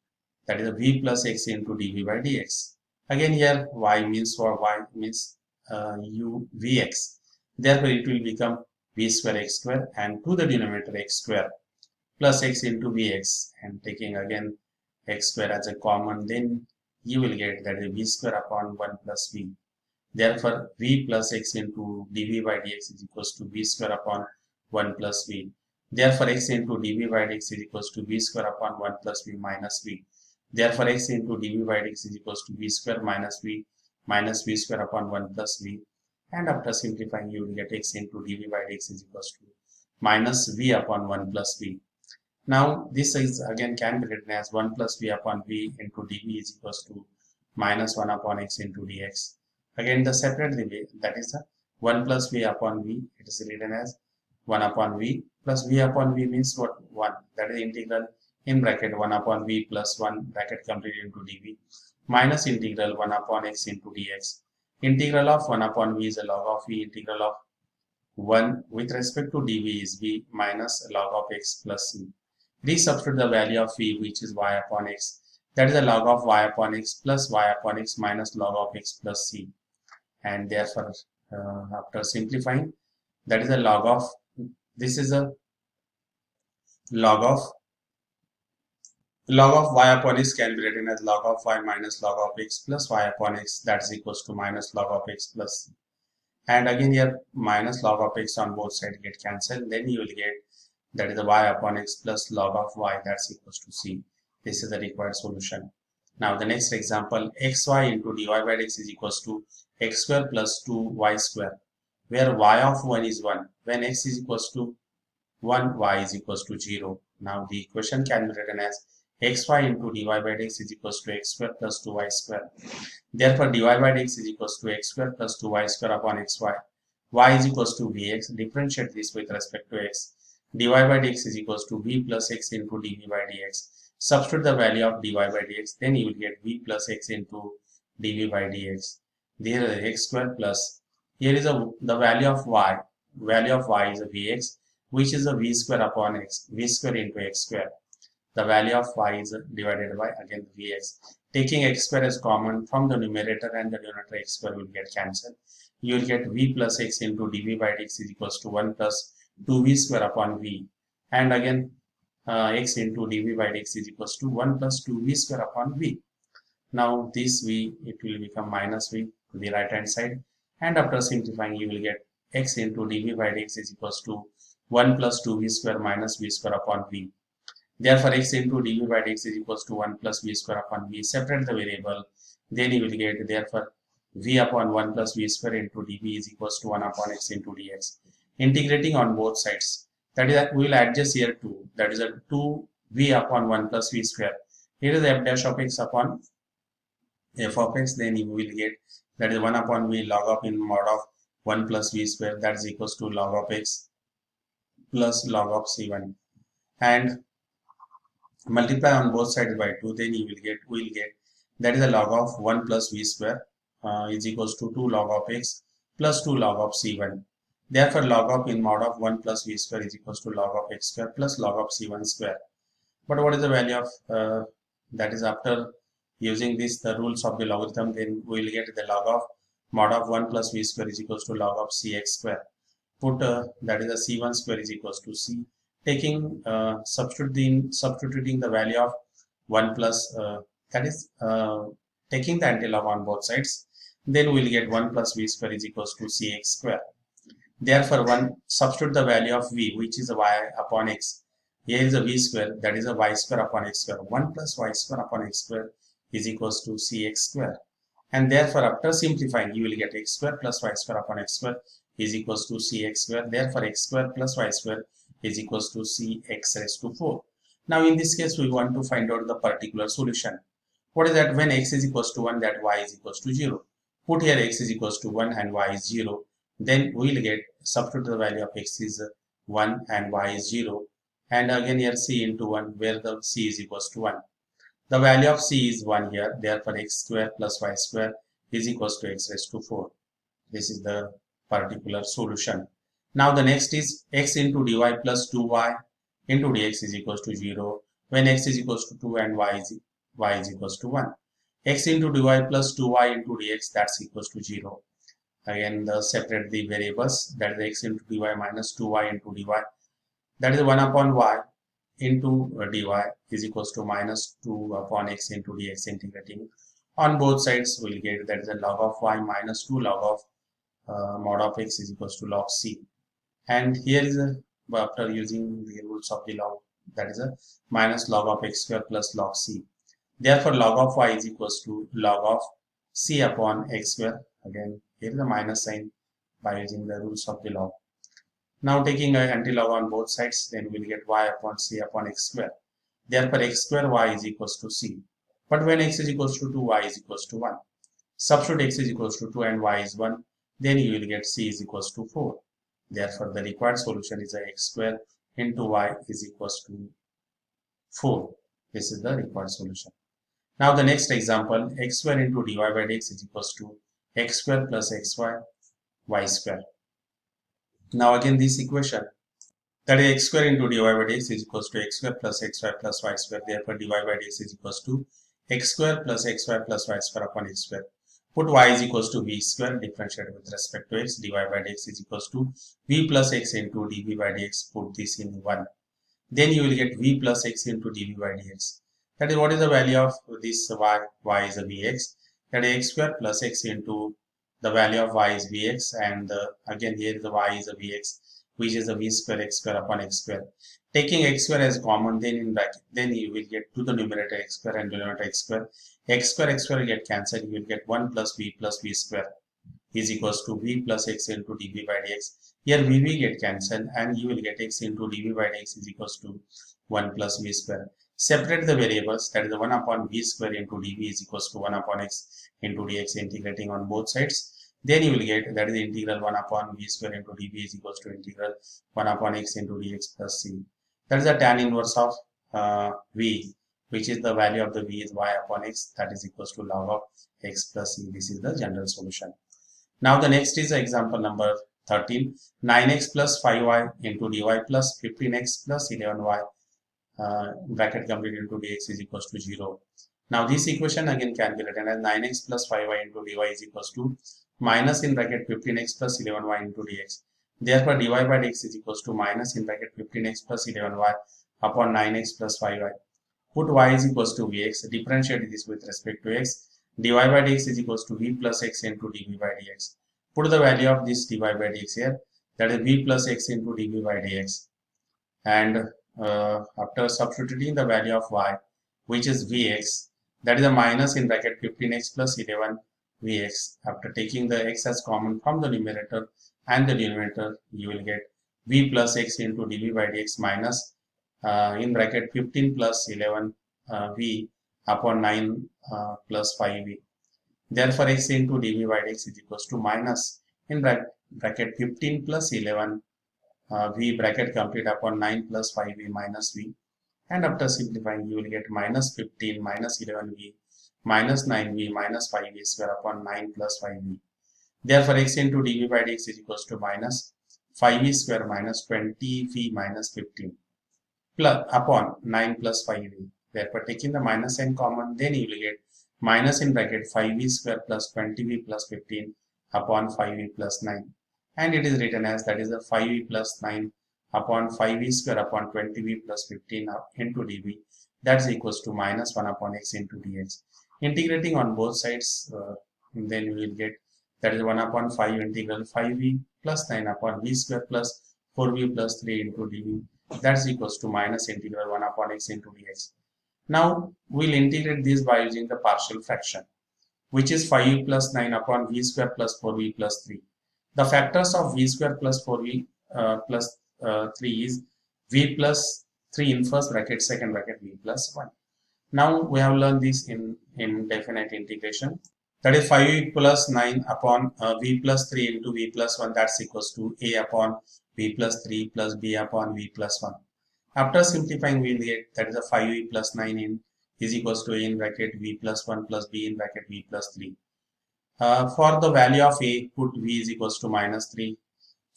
that is v plus x into dv by dx. Again here y means u vx. Therefore it will become v square x square, and to the denominator x square plus x into vx, and taking again x square as a common, then you will get that is v square upon 1 plus v. Therefore v plus x into dv by dx is equals to v square upon 1 plus v. Therefore x into dv by dx is equals to v square upon 1 plus v minus v. Therefore x into dv by dx is equals to v square minus v square upon 1 plus v. And after simplifying, you will get x into dv by dx is equals to minus v upon 1 plus v. Now this is again can be written as 1 plus v upon v into dv is equals to minus 1 upon x into dx. Again the separate way, that is 1 plus v upon v, it is written as 1 upon v plus v upon v means what? 1. That is integral in bracket 1 upon v plus 1 bracket complete into dv minus integral 1 upon x into dx. Integral of 1 upon v is a log of v, integral of 1 with respect to dv is v minus log of x plus c. Resubstitute the value of v, which is y upon x, that is a log of y upon x plus y upon x minus log of x plus c. And therefore after simplifying, that is a log of, this is a log of y upon x can be written as log of y minus log of x plus y upon x, that is equals to minus log of x plus c. And again here minus log of x on both sides get cancelled, then you will get that is the y upon x plus log of y, that's equals to c. This is the required solution. Now the next example, xy into dy by dx is equals to x square plus 2y square, where y of 1 is 1. When x is equals to 1, y is equals to 0. Now the equation can be written as xy into dy by dx is equals to x square plus 2y square. Therefore dy by dx is equals to x square plus 2y square upon xy. Y is equals to vx. Differentiate this with respect to x. Dy by dx is equals to v plus x into dv by dx. Substitute the value of dy by dx, then you will get v plus x into dv by dx. There is x square plus, here is the value of y. Value of y is a vx. which is a v square upon x, v square into x square. The value of y is divided by again vx. Taking x square as common from the numerator and the denominator x square will get cancelled. You will get v plus x into dv by dx is equals to 1 plus 2v square upon v, and again x into dv by dx is equals to 1 plus 2v square upon v. Now this v, it will become minus v to the right hand side, and after simplifying you will get x into dv by dx is equals to 1 plus 2v square minus v square upon v. Therefore x into dv by dx is equals to 1 plus v square upon v. Separate the variable, then you will get therefore v upon 1 plus v square into dv is equals to 1 upon x into dx. Integrating on both sides, that is we will adjust here 2, that is a 2v upon 1 plus v square. Here is f dash of x upon f of x, then you will get that is 1 upon v log of in mod of 1 plus v square, that is equals to log of x plus log of c1, and multiply on both sides by 2, then you will get that is a log of 1 plus v square is equals to 2 log of x plus 2 log of c1. Therefore log of in mod of 1 plus v square is equals to log of x square plus log of c1 square. But what is the value of that is after using this the rules of the logarithm, then we will get the log of mod of 1 plus v square is equals to log of cx square. Put that is a c1 square is equals to c. Taking substituting the value of 1 plus that is taking the antilog on both sides, then we will get 1 plus v square is equals to cx square. Therefore substitute the value of v, which is a y upon x. Here is a v square, that is a y square upon x square. 1 plus y square upon x square is equals to cx square, and therefore after simplifying you will get x square plus y square upon x square is equals to cx square. Therefore x square plus y square is equals to cx raised to 4. Now in this case we want to find out the particular solution. What is that? When x is equals to 1, that y is equals to 0. Put here x is equals to 1 and y is 0. Then we will get substitute the value of x is 1 and y is 0. And again here c into 1 where the c is equals to 1. The value of c is 1 here. Therefore x square plus y square is equals to x raised to 4. This is the particular solution. Now the next is x into dy plus 2y into dx is equals to 0 when x is equals to 2 and y is equals to 1. X into dy plus 2y into dx, that's equals to 0. Again separate the variables, that is x into dy minus 2y into dy, that is 1 upon y into dy is equals to minus 2 upon x into dx. Integrating on both sides we will get that is a log of y minus 2 log of mod of x is equals to log c. And here is a, after using the rules of the log, that is a minus log of x square plus log c. Therefore log of y is equals to log of c upon x square. Again here is a minus sign by using the rules of the log. Now taking an antilog on both sides, then we will get y upon c upon x square. Therefore x square y is equals to c. But when x is equals to 2, y is equals to 1. Substitute x is equals to 2 and y is 1. Then you will get c is equals to 4. Therefore the required solution is a x square into y is equals to 4. This is the required solution. Now the next example, x square into dy by dx is equals to x square plus xy y square. Now again this equation, that is x square into dy by dx is equals to x square plus xy plus y square. Therefore dy by dx is equals to x square plus xy plus y square upon x square. Put y is equals to v square, differentiate with respect to x, dy by dx is equals to v plus x into dv by dx. Put this in 1. Then you will get v plus x into dv by dx. That is what is the value of this y? Y is a vx. That is x square plus x into the value of y is vx, and again here the y is a vx, which is a v square x square upon x square. Taking x square as common, then in bracket, then you will get to the numerator x square and denominator x square. X square will get cancelled. You will get 1 plus v square is equals to v plus x into dv by dx. Here v get cancelled and you will get x into dv by dx is equals to 1 plus v square. Separate the variables, that is 1 upon v square into dv is equals to 1 upon x into dx. Integrating on both sides, then you will get that is the integral 1 upon v square into dv is equals to integral 1 upon x into dx plus c. That is the tan inverse of v, which is the value of the v is y upon x, that is equals to log of x plus c. This is the general solution. Now the next is example number 13. 9x plus 5y into dy plus 15x plus 11y bracket complete into dx is equals to 0. Now this equation again can be written as 9x plus 5y into dy is equals to minus in bracket 15x plus 11y into dx. Therefore dy by dx is equals to minus in bracket 15x plus 11y upon 9x plus 5y. Put y is equals to vx, differentiate this with respect to x. Dy by dx is equals to v plus x into dv by dx. Put the value of this dy by dx here, that is v plus x into dv by dx. And after substituting the value of y, which is vx, that is a minus in bracket 15x plus 11 vx. After taking the x as common from the numerator and the denominator, you will get v plus x into dv by dx minus in bracket 15 plus 11 v upon 9 plus 5v. Therefore, x into dv by dx is equals to minus in bracket 15 plus 11 v bracket complete upon 9 plus 5v minus v. And after simplifying, you will get minus 15 minus 11v minus 9v minus 5v square upon 9 plus 5v. Therefore, x into dv by dx is equals to minus 5v square minus 20v minus 15 plus upon 9 plus 5v. Therefore, taking the minus sign common, then you will get minus in bracket 5v square plus 20v plus 15 upon 5v plus 9. And it is written as, that is a 5v plus 9 upon 5v square upon 20v plus 15 into dv. That's equals to minus 1 upon x into dx. Integrating on both sides, then you will get, that is 1 upon 5 integral 5v plus 9 upon v square plus 4v plus 3 into dv. That's equals to minus integral 1 upon x into dx. Now we'll integrate this by using the partial fraction, which is 5v plus 9 upon v square plus 4v plus 3. The factors of v square plus 4v plus 3 is v plus 3 in first bracket, second bracket v plus 1. Now we have learned this in definite integration. That is 5v plus 9 upon v plus 3 into v plus 1, that's equals to a upon v plus 3 plus b upon v plus 1. After simplifying, we will get, that is a 5v plus 9 in is equals to a in bracket v plus 1 plus b in bracket v plus 3. For the value of a, put v is equals to minus 3.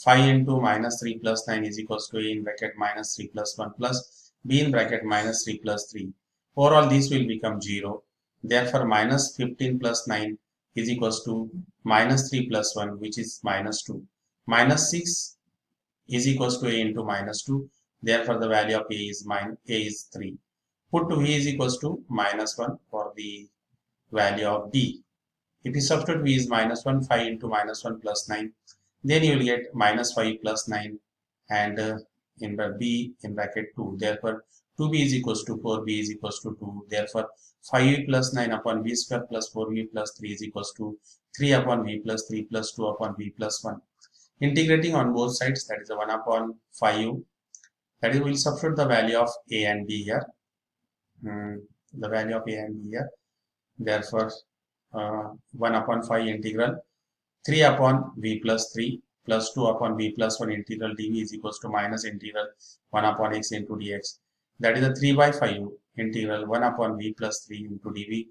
5 into minus 3 plus 9 is equals to a in bracket minus 3 plus 1 plus b in bracket minus 3 plus 3. Overall, this will become 0. Therefore, minus 15 plus 9 is equals to minus 3 plus 1, which is minus 2. Minus 6 is equals to a into minus 2. Therefore, the value of a is 3. Put v is equals to minus 1 for the value of b. If you substitute v is minus 1, 5 into minus 1 plus 9, then you will get minus 5 plus 9 and in b in bracket 2. Therefore, 2b is equals to 4, b is equals to 2. Therefore, 5v plus 9 upon v square plus 4v plus 3 is equals to 3 upon v plus 3 plus 2 upon v plus 1. Integrating on both sides, that is 1 upon 5u. That is, we will substitute the value of a and b here. The value of a and b here. Therefore, 1 upon 5 integral 3 upon v plus 3 plus 2 upon v plus 1 integral dv is equals to minus integral 1 upon x into dx. That is a 3 by 5 integral 1 upon v plus 3 into dv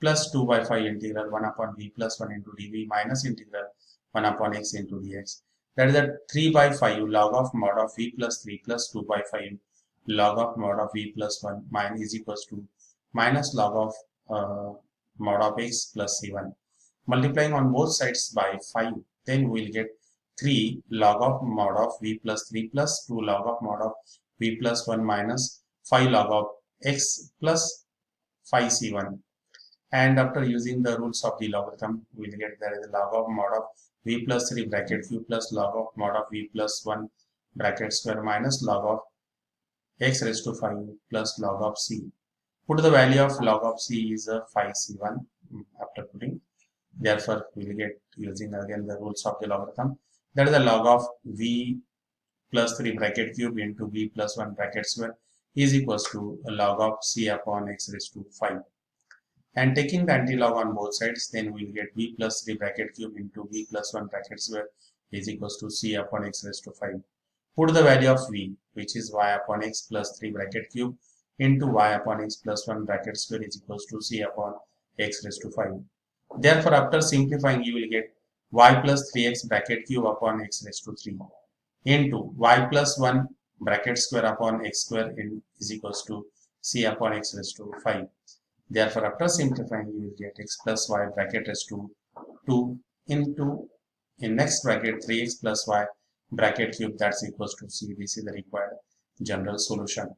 plus 2 by 5 integral 1 upon v plus 1 into dv minus integral 1 upon x into dx. That is a 3 by 5 log of mod of v plus 3 plus 2 by 5 log of mod of v plus 1 minus is equals to minus log of mod of x plus c1. Multiplying on both sides by 5, then we will get 3 log of mod of v plus 3 plus 2 log of mod of v plus 1 minus 5 log of x plus 5c1. And after using the rules of the logarithm, we will get, that is the log of mod of v plus 3 bracket q plus log of mod of v plus 1 bracket square minus log of x raised to 5 plus log of c. Put the value of log of c is 5c1 after putting. Therefore, we will get, using again the rules of the logarithm, that is the log of v plus 3 bracket cube into v plus 1 bracket square is equals to a log of c upon x raised to 5. And taking the anti-log on both sides, then we will get v plus 3 bracket cube into v plus 1 bracket square is equals to c upon x raised to 5. Put the value of v, which is y upon x plus 3 bracket cube into y upon x plus 1 bracket square is equals to c upon x raised to 5. Therefore, after simplifying, you will get y plus 3x bracket cube upon x raised to 3 into y plus 1 bracket square upon x square is equals to c upon x raised to 5. Therefore, after simplifying, you will get x plus y bracket raised to 2 into in next bracket 3x plus y bracket cube, that's equals to c. This is the required general solution.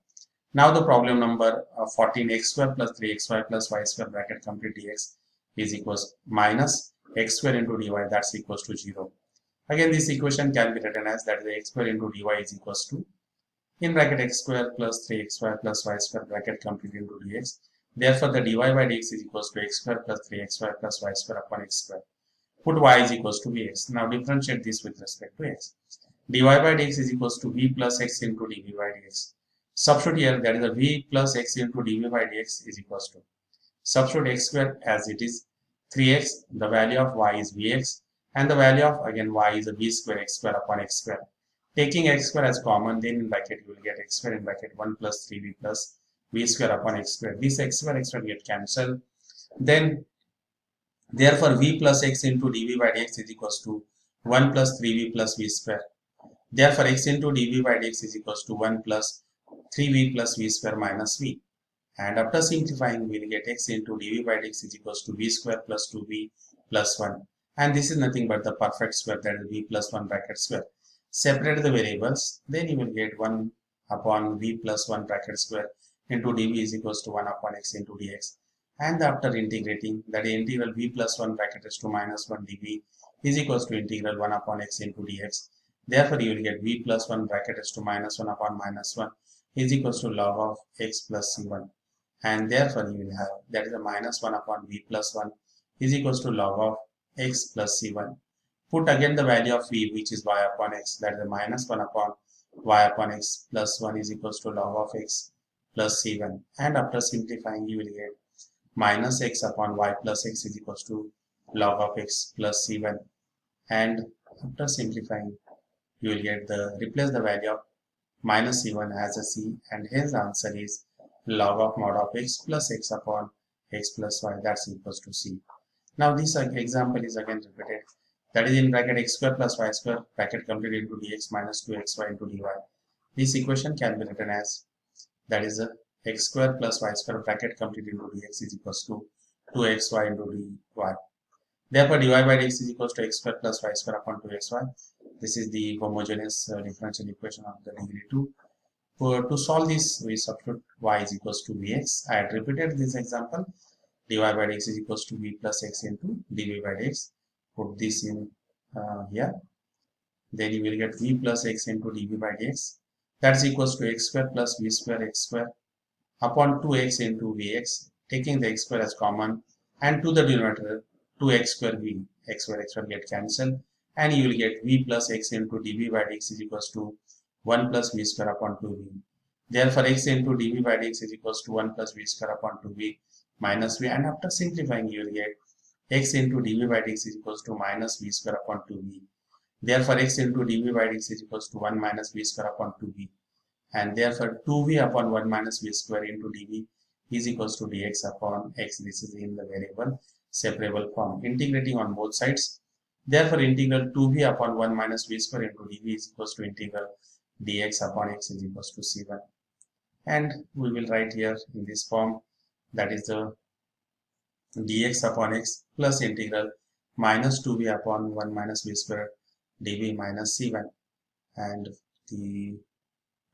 Now the problem number 14, x square plus 3xy plus y square bracket complete dx is equals minus x square into dy, that's equals to 0. Again, this equation can be written as that the x square into dy is equals to in bracket x square plus 3xy plus y square bracket complete into dx. Therefore, the dy by dx is equals to x square plus 3xy plus y square upon x square. Put y is equals to vx. Now differentiate this with respect to x. dy by dx is equals to v plus x into dv by dx. Substitute here, that is a v plus x into dv by dx is equals to, substitute x square as it is 3x, the value of y is vx, and the value of again y is a v square x square upon x square. Taking x square as common, then in bracket you will get x square in bracket 1 plus 3v plus v square upon x square. This x square get cancelled. Then therefore v plus x into dv by dx is equals to 1 plus 3v plus v square. Therefore x into dv by dx is equals to 1 plus 3v plus v square minus v. And after simplifying, we will get x into dv by dx is equals to v square plus 2v plus 1. And this is nothing but the perfect square, that is v plus 1 bracket square. Separate the variables, then you will get 1 upon v plus 1 bracket square into dv is equals to 1 upon x into dx. And after integrating, that integral v plus 1 bracket is to minus 1 dv is equals to integral 1 upon x into dx. Therefore, you will get v plus 1 bracket is to minus 1 upon minus 1 is equals to log of x plus c1. And therefore, you will have that is a minus 1 upon v plus 1 is equals to log of x plus c1. Put again the value of v, which is y upon x, that is a minus 1 upon y upon x plus 1 is equals to log of x plus c1. And after simplifying, you will get minus x upon y plus x is equals to log of x plus c1. And after simplifying, you will get replace the value of minus c1 as a c, and hence the answer is log of mod of x plus x upon x plus y, that's equals to c. Now this example is again repeated, that is in bracket x square plus y square bracket complete into dx minus 2xy into dy. This equation can be written as that is a x square plus y square bracket complete into dx is equals to 2xy into dy. Therefore, dy by dx is equals to x square plus y square upon 2xy. This is the homogeneous differential equation of the degree 2. To solve this, we substitute y is equals to vx. I had repeated this example. Dy by dx is equals to v plus x into dv by dx. Put this in here. Then you will get v plus x into dv by dx. That's equals to x square plus v square x square upon 2x into vx. Taking the x square as common, and to the denominator 2x square v, x square get cancelled, and you will get v plus x into dv by dx is equals to 1 plus v square upon 2v. Therefore, x into dv by dx is equals to 1 plus v square upon 2v minus v. And after simplifying, you will get x into dv by dx is equals to minus v square upon 2v. Therefore, x into dv by dx is equals to 1 minus v square upon 2v. And therefore, 2v upon 1 minus v square into dv is equals to dx upon x. This is in the variable separable form. Integrating on both sides. Therefore, integral 2v upon 1 minus v square into dv is equals to integral dx upon x is equals to c1. And we will write here in this form, that is the dx upon x plus integral minus 2v upon 1 minus v square dv minus c1. And the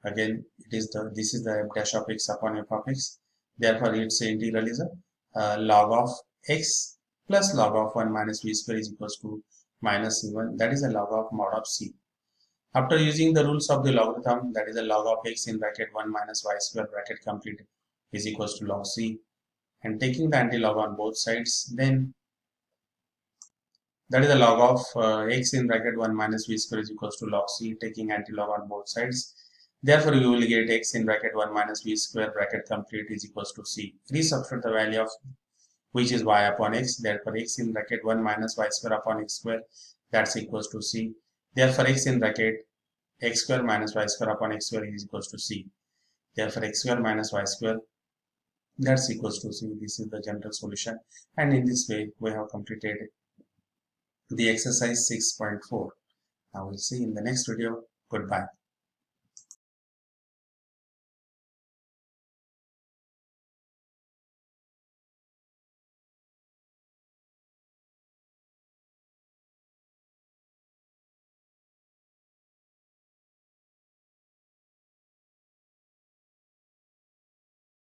again it is the this is the f dash of x upon f of x. Therefore, its integral is a log of x plus log of 1 minus v square is equals to minus c1, that is a log of mod of c. After using the rules of the logarithm, that is a log of x in bracket 1 minus y square bracket complete is equals to log c, and taking the anti-log on both sides, then that is a log of x in bracket 1 minus v square is equals to log c, taking anti-log on both sides. Therefore, you will get x in bracket 1 minus v square bracket complete is equals to c. Resubstitute the value of which is y upon x. Therefore, x in bracket 1 minus y square upon x square, that's equals to c. Therefore, x in bracket x square minus y square upon x square is equals to c. Therefore, x square minus y square, that's equals to c. This is the general solution. And in this way, we have completed the exercise 6.4. I will see in the next video. Goodbye.